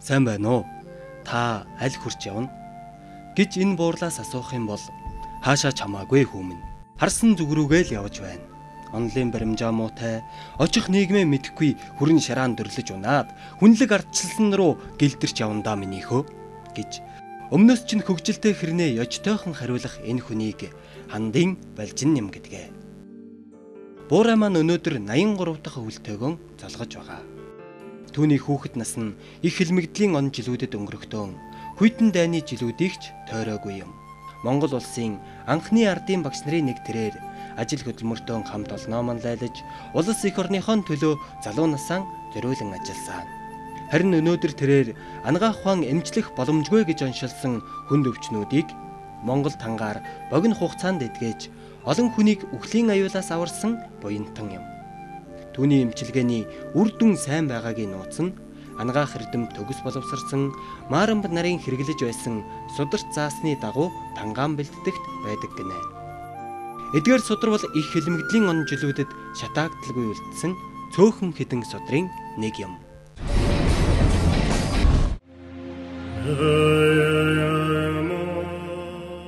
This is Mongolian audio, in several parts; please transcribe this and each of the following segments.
Сайн байна уу? Та аль хүрч явна? Гэж энэ буурлаас асуух юм бол хаашаа чамаагүй хүмүн. Харсан зүг рүүгээ л явж байна. Онлын баримжаа муутай, очих нийгмээ мэдхгүй хүрэн шараан дөрлөж унаад хүнлэг ардчилсан руу гэлдэрч явандаа минийхөө гэж өмнөөс чинь хөгжилтэй хэрнээ ёжтойхон хариулах энэ хүнийг хандын балжин юм гэдгээ. Буурай маань өнөөдөр 83 дахь өвөлтөөгөө залгаж байгаа. Түүний хүүхэд нас нь их хэлмэгдлийн он жилүүдэд өнгөрөхтөн хүйтэн дайны жилүүдийг ч тойроогүй юм. Монгол улсын анхны ардын багш нарын нэг тэрээр ажил хөдөлмөртөө хамт олноо манлайлаж улс их орныхон төлөө залуу насаа зориулан ажилласан. Харин өнөөдөр тэрээр ангаах ухаан эмчлэх боломжгүй гэж оншилсан хүнд өвчнүүдийг Монгол тангаар богино хугацаанд эдгэж олон хүнийг үхлийн аюулаас аварсан буянтан юм. Түүний эмчилгээний үр дүн сайн байгааг нууцна ангаах эрдэм төгс боловсрсан Maaramб нарын хэрэглэж байсан сударт заасны дагуу тангаан бэлтгэгт байдаг гинэ. Эдгээр судар бол их хэлмэгдлийн он жилүүдэд шатаагдaltaгүй үлдсэн цөөхөн хэдэн судрын нэг юм.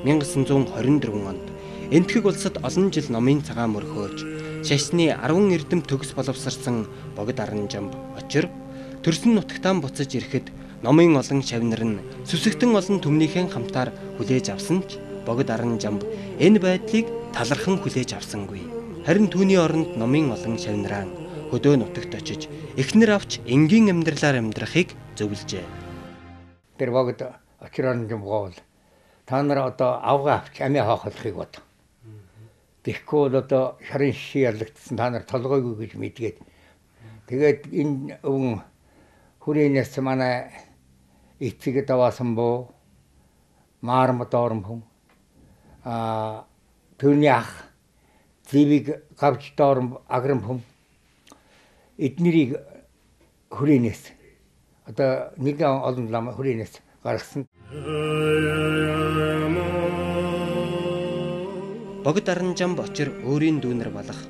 1924 онд Энэтхэг улсад олон жил номын цагаан мөрхөөж шашны 10 эрдэм төгс боловсрсан Богд Аранжамб очир төрсөн нутагтаа буцаж ирэхэд номын олон шавнар нь сүсэгтэн олон түмнийхэн хамтаар хүлээж авсан ч Богд Аранжамб энэ байдлыг талархан хүлээж авсангүй. Харин түүний оронд номын олон шавнараа хөдөө нутагт очиж эхнэр авч энгийн амьдралаар амьдрахыг зөвлөжээ. Тэр Богд очир Аранжамб гол та нар одоо авгаа авч амиа хаахлахыг бод. Тэгэхгүй бол одоо шарын шишээ ялагдсан та нар толгойгүй гэж мэдгээд тэгээд энэ өвн хүрээнээс манай эцэг даваасан боо Maaramб доорн хүн түүний ах зэвиг гавч доорн аграм хүн эднэрийг хүрээнээс одоо нэг олон лам хүрээнээс гаргасан. Богд Аранжамб очир өөрийн дүүнэр болох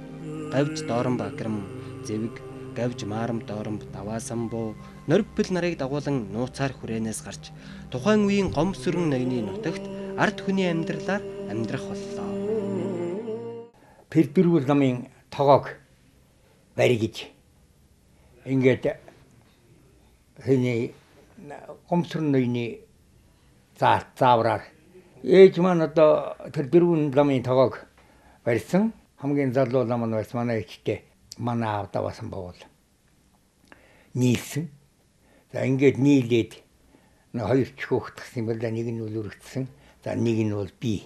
гавж доорн аграм зэвиг гавж Maaramб доорн даваасан боо норбил нарыг дагуулan нууцаар хүрээнээс гарч тухайн үеийн гом сүрэн ноёны нутагт ард хүний амьдралаар амьдрах боллоо. Пердүрүүл намын тоогоог баригж ингээд хэний гом сүрэн ноёны заавраар ээж маань одоо тэр дөрвөн ламын тоогоог барьсан хамгийн залуу лам нь бас манай ээжтэй манай аав даваасан бовол нийлсэн. За ингээд нийлээд хоёр ч хүүхэд гэсэн юм байна. Нэг нь бол өргөцсөн. За нэг нь бол би.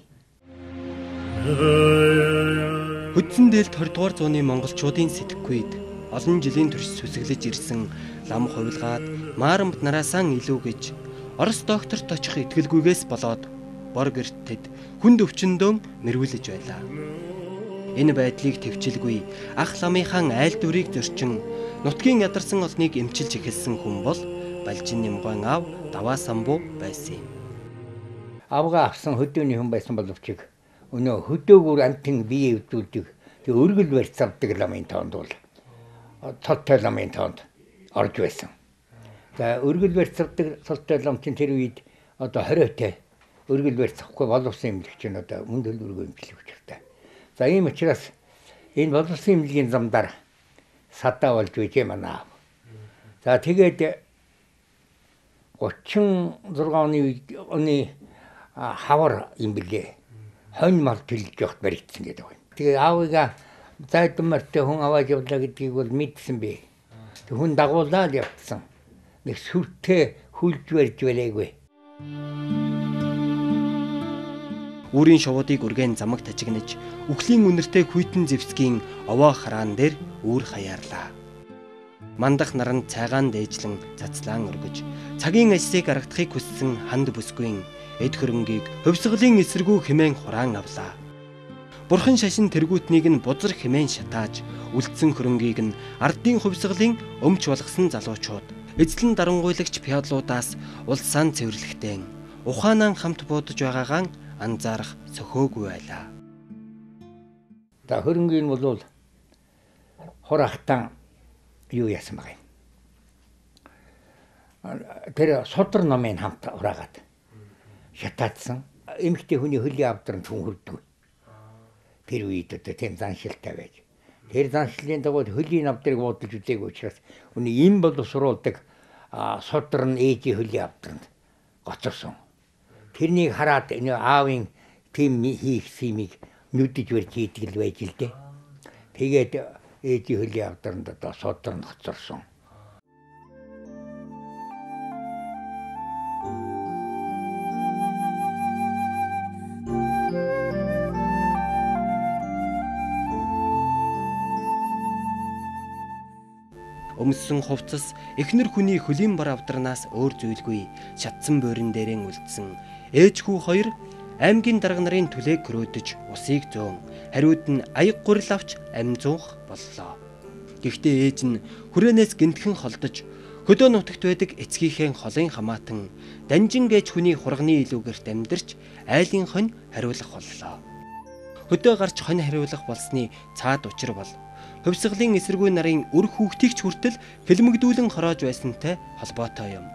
Хөдсөн дээлт 20 дугаар зууны монголчуудын сэтгэхүйд олон жилийн турш сүсэглэж ирсэн лам хувилгаад Maaрамб нараасаа илүү гэж Орос докторт очих итгэлгүйгээс болоод бор гэртэд хүнд өвчнөдөө мэрвүүлж байлаа. Энэ байдлыг төвчилгүй ах ламынхаа айл дүрийг зөрчин нутгийн ядарсан олныг эмчилж эхэлсэн хүн бол Балжин Нямган аав даваасан буу байсан юм. Авгаа авсан хөдөөний хүн байсан боловч өнөө хөдөөгөр амтэн бие өвдүүлдэг тэг өргөл барьц авдаг ламын тоонд бол толтой ламын тоонд орж байсан. За өргөл барьц авдаг толтой лам чинь тэр үед одоо 20-тэй өргөл барьц авахгүй боловсон эмнэлэг чинь одоо мөн төлбөргүй эмнэлэг учиртай. За ийм учраас энэ боловсон эмнэлгийн замдаар садаа болж үйжээ манай аав. За тэгээд 36 оны хавар юм бэлээ. Хонь мал төлж явахд баригдсан гэдэг байна. Тэгээ аавыгаа зайдан мартай хүн аваад явлаа гэдгийг бол мэдсэн бэ. Тэг хүн дагуулаад явцсан. Нэг сүртэй хүлж барьж байлаагүй. Үүрийн шувуудыг үргэн замаг тажигнаж үхлийн үнэртэй хүйтэн зэвсгийн овоо хараан дээр үүр хаяарлаа. Мандах наранд цайгаан дээжлэн цацлаан өргөж цагийн ажлыг аргадахыг хүссэн ханд бүсгүйн эд хөрөнгийг хөвсгөлийн эсэргүү хэмээн хураан авлаа. Бурхан шашин тэргүүтнийг нь бузар хэмээн шатааж үлдсэн хөрөнгийг нь ардын хөвсгөлийн өмч болгосон залуучууд эзлэн дарангуйлагч пиадлуудаас улсаан цэвэрлэхтэн ухаанаа хамт буудаж байгаагаан анзаарах сөхөөгүй байлаа. За хөрөнгийн бол хурахтан юу яасан баг юм. Тэр судар номын хамт ураагаад шатаадсан. Эмэгтэй хүний хөлийн авдрын түн хүрдэг. Тэр үед одоо тийм заншилтай байж. Тэр заншлын дагуу хөлийн авдрыг буудалж үзээгүй учраас үний энэ боловсруулдаг судар нь ээжийн хөлийн авдранд гоцорсон. Тэрнийг хараад энэ аавын тийм хийх симийг нүдэж барьж хийдэг л байж л дээ. Тэгээд ээжийн хөлийн авдранд одоо судар нь гоцорсон. Өмссөн хувцас эхнэр хүний хөлийн бар авдарнаас өөр зүйлгүй шатсан бойрон дээрээ үлдсэн ээж хүү хоёр аймгийн дарга нарын түлээг көрөөдөж усыг зөөн хариуд нь аяг гурил авч амзуух боллоо. Гэхдээ ээж нь хүрээнээс гинтхэн холдож хөдөө нутагт байдаг эцгийнхээ холын хамаатан Данжин гэж хүний хурганы илүүгээрт амьдарч айлын хонь хариулах боллоо. Хөдөө гарч хонь хариулах болсны цаад учир бол хувьсгалын эсэргүй нарын үр хүүхдийгч хүртэл хэлмэгдүүлэн хороож байсантай холбоотой юм.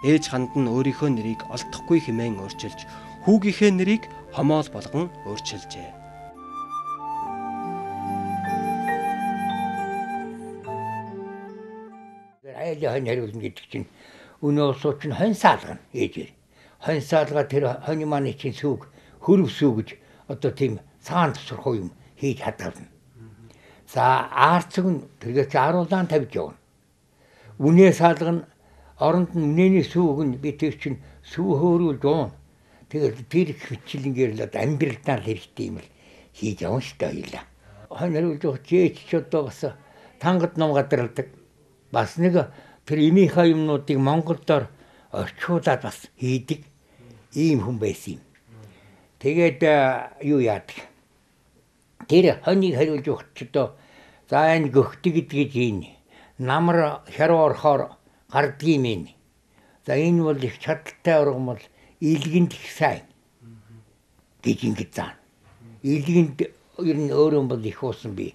Ээж ханд нь өөрийнхөө нэрийг олдохгүй хэмээн өөрчилж, хүүгийнхээ нэрийг хомоол болгон өөрчилжээ. Айлын хонь хариулна гэдэг чинь өнөө сууч нь хонь саалгана ээжээр. Хонь саалгаа тэр хонь маань чинь сүг, хөрөв сүгж одоо тийм цагаан тосрох юм хийж хадгална. За аарцэг нь тэргээ зааруулаан тавьж явна. Үнээ саалгана оронд нь үнэний сүүг нь би тэр чинь сүү хөөрүүл дуун. Тэгээд тэр хвчлэнгээр л амьдралдаа л хэрэгтэй юм л хийж явна шүү дээ хоёлаа. Хонь хариулж явах чээч ч одоо бас тангад ном гадралдаг. Бас нэг тэр эмийнхаа юмнуудыг Монголдоор орчуулад бас хийдэг ийм хүн байсан юм. Тэгээд юу яадаг. Тэр хоньыг хариулж өгч одоо за энэ гөхдөг гэдгийг энэ намар хяруу орохоор гардгийм энэ. За энэ бол их чадaltaй ургам бол илгэнд их сайн гэж ингэж заана. Илгэнд ер нь өөрөө бол их уусан би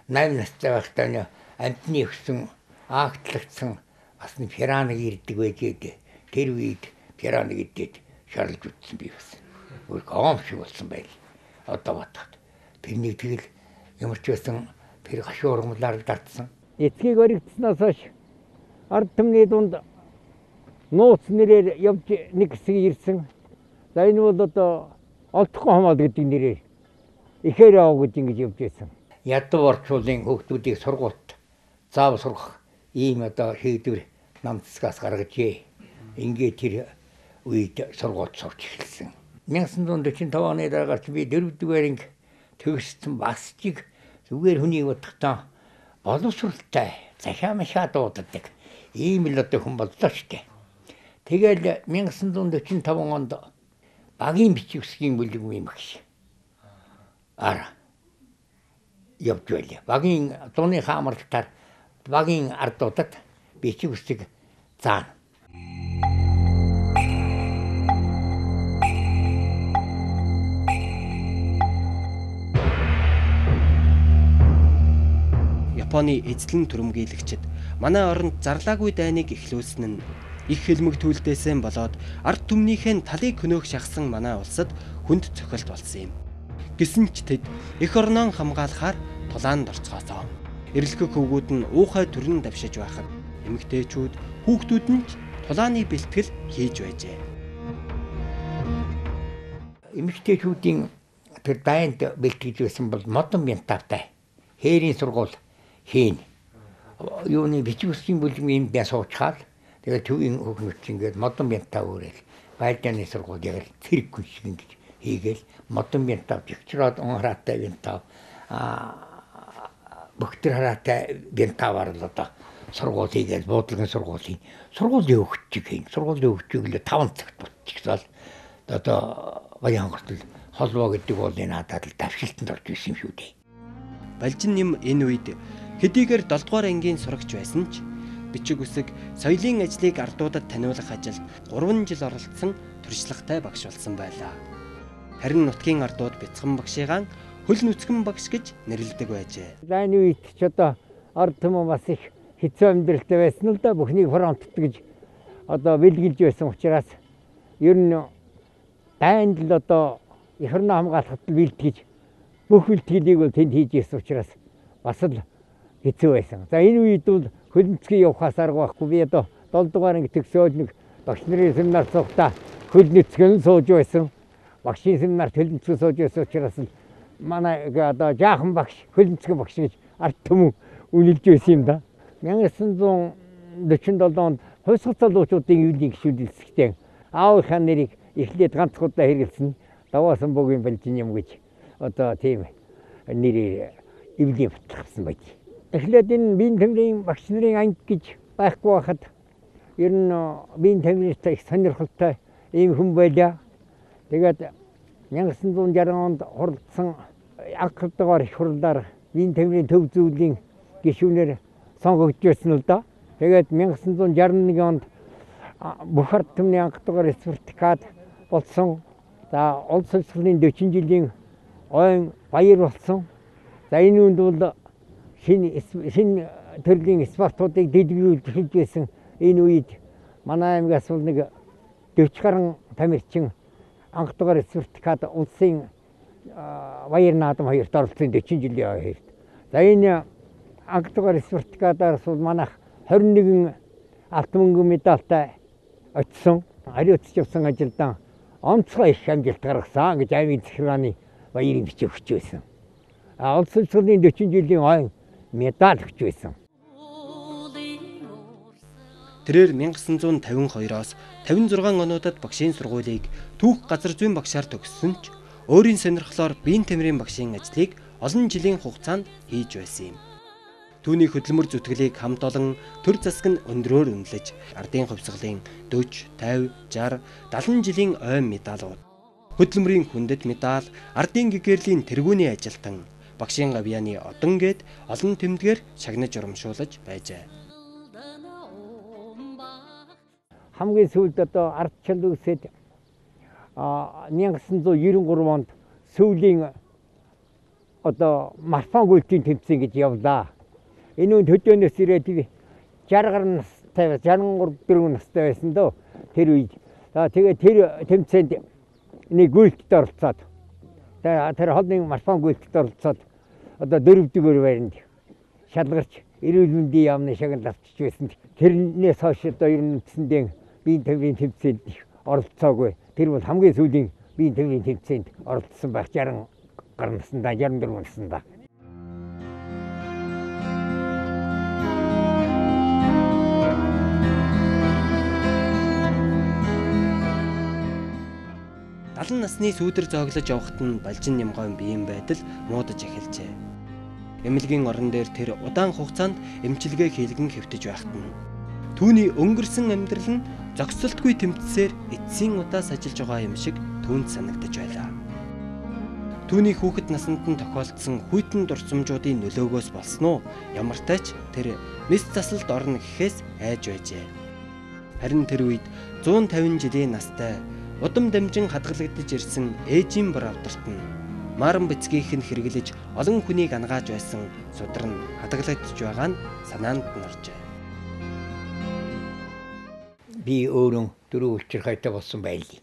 8 настай байхдаа амтны өгсөнаагтлагдсан бас нэг пираныг ирдэг байжээ. Тэр үед пираныг идээд шарлж үтсэн би бас. Өөр гом шиг болсон байл. Одоо бодоход. Тэрнийг тэгэл ямар ч байсан тэр гашуу ургамлаар дартсан. Эцгийг оригдсноос хойш ард түмний дунд нууц нэрээр явж нэг хэсэг ирсэн. За энэ бол одоо олдохгүй хамаал гэдэг нэрээр ихээр яав гэж ингэж явж байсан. Ядуу орчуулын хүүхдүүдийг сургуульд заав сургах ийм одоо шийдвэр нам цэцгээс гаргажээ. Ингээд тэр үед сургуульд сурч эхэлсэн. 1945 оны дараагаар би 4-р анги төгссөн бас чиг зүгээр хүний бодохдоо боловсралтай захиа машаа дууддаг. Ийм л одоо хүн боллоо шүү дээ. Тэгэл 1945 онд багийн бичиг үсгийн бүлэг юм гэж явж байлаа. Багийн дууны хаамралтаар багийн ардуудад бичиг үсэг заана. Японы эзлэн түрэмгийлэгчид манай оронд зарлаагүй дайныг эхлүүлсэн нь их хэлмэгтүүлдээсэн болоод ард түмнийхээ талыг хөнөөх шахсан манай улсад хүнд цохилт болсон юм. Гэсэн ч тэд эх орноо хамгаалахаар тулаанд орцгоосоо. Эрэлхэг хөвгүүд нь уухай төрн давшиж байхад эмэгтэйчүүд хүүхдүүд нь тулааны бэлтгэл хийж байжээ. Эмэгтэйчүүдийн тэр дайнд бэлтгэж байсан бол модон бянтаатай хээрийн сургууль хийн. Юуны бичиг үсгийн бүлгийн бяс суучхаад тэгээд төвийн хүүхнүүд ингээд модон бянтаа өөрөөл байлдааны сургууль яг тэр хүн шиг ингэж хийгээл модон бянтаа жигчроод онхраатай бянтаа бөхтөр хараатай бянтаавар л одоо сургууль хийгээл буудлагын сургуулийн сургуулийн өгчиг хийн. Сургуулийн өгчиг л 5 цагт болчихсоо одоо баян хортол холбоо гэдэг бол энэ надад л давшилтанд орж исэн юм шүү дээ. Балжин нэм энэ үед хэдийгээр 7-р ангийн сурагч байсан ч бичиг үсэг соёлын ажлыг ардуудад таниулах ажилд 3 жил оролцсон туршлагатай багш болсон байлаа. Харин нутгийн ардууд бяцхан багшигаан хөл нүцгэн багш гэж нэрлэдэг байжээ. За энэ үед ч одоо ард түмэн бас их хэцүү амьдралтай байсан л да бүхнийг фронтт гэж одоо бэлгэлж байсан учраас ер нь дайнд л одоо эх орноо хамгаалахад бэлтгэж бүх бэлтгэлийг бол тэнд хийж ирсэн учраас бас л хэцүү байсан. За энэ үед бол хөлнцгий явахаас арга байхгүй. Би одоо 7 дугаар анги төгсөөд нэг багш нарын семинар цугтаа хөлнцгэн сууж байсан. Багшийн семинарт хөлнцгэн сууж байсан учраас манай одоо жаахан багш хөлнцгэн багш гэж ард түмэн үнэлж байсан юм да. 1947 онд хувьсгал залуучуудын юуны гишүүдэлсэгтэй аавынхаа нэрийг эхлээд ганц удаа хэрэгэлсэн. Даваасан богийн балжин юм гэж одоо тийм нэрээр эвлий батлагдсан байж. Эхлээд энэ биеийн тэмрийн багш нарын анги гэж байхгүй байхад ер нь биеийн тэмрийтэй их сонирхолтой ийм хүн байлаа. Тэгээд 1960 онд хурлдсан анх удаагаар их хурлаар биеийн тэмрийн төв зүйлийн гишүүнээр сонгогдож байсан л да. Тэгээд 1961 онд бүх ард түмний анх удаагаар сертификат болсон. За улс орны 40 жилийн ойн баяр болсон. За энэ үнд бол шинэ төрлийн спортуудыг дэлгэрүүлж эхэлж байсан энэ үед манай аймгаас бол нэг 40 гаруй тамирчин анх удаагаар сертификат улсын баяр наадам хоёрт оролцсон 40 жилийн хоёрт. За энэ анх удаагаар сертификатаар бол манайх 21 алтан мөнгөн медальтай очсон. Ариутсч явсан ажилдаа онцгой их амжилт гаргасан гэж аймгийн захиргааны баярын бичиг өгч байсан. Улс орны 40 жилийн ойн медаль өгч байсан. Тэрээр 1952-оос 56 онуудад багшийн сургуулийг түүх газар зүйн багшаар төгссөн ч өөрийн сонирхлоор биеийн тэмрийн багшийн ажлыг олон жилийн хугацаанд хийж байсан юм. Түүний хөдөлмөр зүтгэлийг хамт олон төр засаг нь өндрөөр үнэлж, ардын хувьсгалын 40, 50, 60, 70 жилийн ойн медалууд, хөдөлмөрийн хүндэт медаль, ардын гэгэрлийн тэргүүний ажилтан, багшийн гавьяаны одон гээд олон тэмдгээр шагнаж урамшуулж байжээ. Хамгийн сүүлд одоо ардчил үсэд 1993 онд сүүлийн одоо марафон гүйлтийн тэмцээн гэж явлаа. Энэ үед хөдөөнөөс ирээд 60 гаруй настай 63 настай байсан дөө тэр үед. За тэгээд тэр тэмцээнд нэг гүйлтэд оролцоод тэр холны марафон гүйлтэд оролцоод одоо 4-р байранд шалгарч эрүүл мэндийн яамны шагнал авчиж байсан. Тэрнээс хойш одоо ер нь үндсэндээ биеийн тэмрийн тэмцээнд оролцоогүй. Тэр бол хамгийн сүүлийн биеийн тэмрийн тэмцээнд оролцсон байх 60 гаруй наснда 64 наснда. Далан насны сүүдэр зооглож явахад нь балжин нямгойн биеийн байдал муудаж эхэлжээ. Эмнэлгийн орон дээр тэр удаан хугацаанд эмчилгээ хийлгэн хэвтэж байхад нь түүний өнгөрсөн амьдрал нь зогсолтгүй тэмцсээр эцсийн удаа сажилж байгаа юм шиг түүнд санагдаж байлаа. Түүний хүүхэд наснд нь тохиолдсон хүйтэн дурсамжуудын нөлөөгөөс болсон уу? Ямартай ч тэр мэс засалд орно гэхээс айж байжээ. Харин тэр үед 150 жилийн настай удам дамжин хадгалагдаж ирсэн ээжийн бравдарт нь маран бицгийнх нь хэрэглэж олон хүнийг ангааж байсан судар нь хадгалагдж байгаа нь санаанд нь оржээ. Би өөрөө дөрөв улчирхайтай болсон байлээ.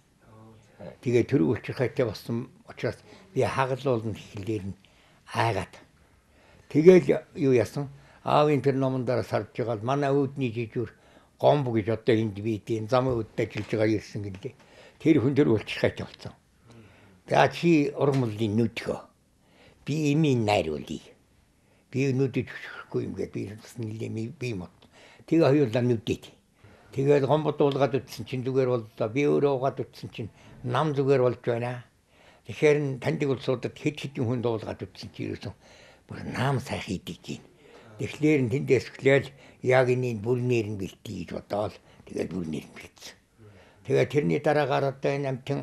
Тэгээ дөрөв улчирхайтай болсон учраас би хагалуулна хэлээр нь айгаад. Тэгэл юу яасан? Аавын тэр номондоо сарж байгаа манай үүдний жижүүр гомбо гэж одоо энд бийдийн замын үүдд ажиллаж байгаа ирсэн гэлээ. Тэр хүн дөрөв улчирхайтай болсон. За чи ургамлын нүдгөө. Би эмийн найруулъя. Би нүдэд хөшөхгүй юм гээд би бас нэлээ би мод. Тэгээ хоёулаа нүдэд. Тэгээд гомбод уулгаад утсан чинь зүгээр боллоо. Би өөрөө уугаад утсан чинь нам зүгээр болж байна. Тэгэхээр таньдаг улсуудад хэд хэдэн хүн дуулгаад утсан чи ерөөсөн бүр нам сайхан идэг гин. Тэгэхээр тэндээс эхлээл яг энэ бүрнээр нь бэлтий гэж бодоол. Тэгээд бүрнээр нь бэлдсэн. Тэгээд тэрний дараагаар одоо энэ амтэн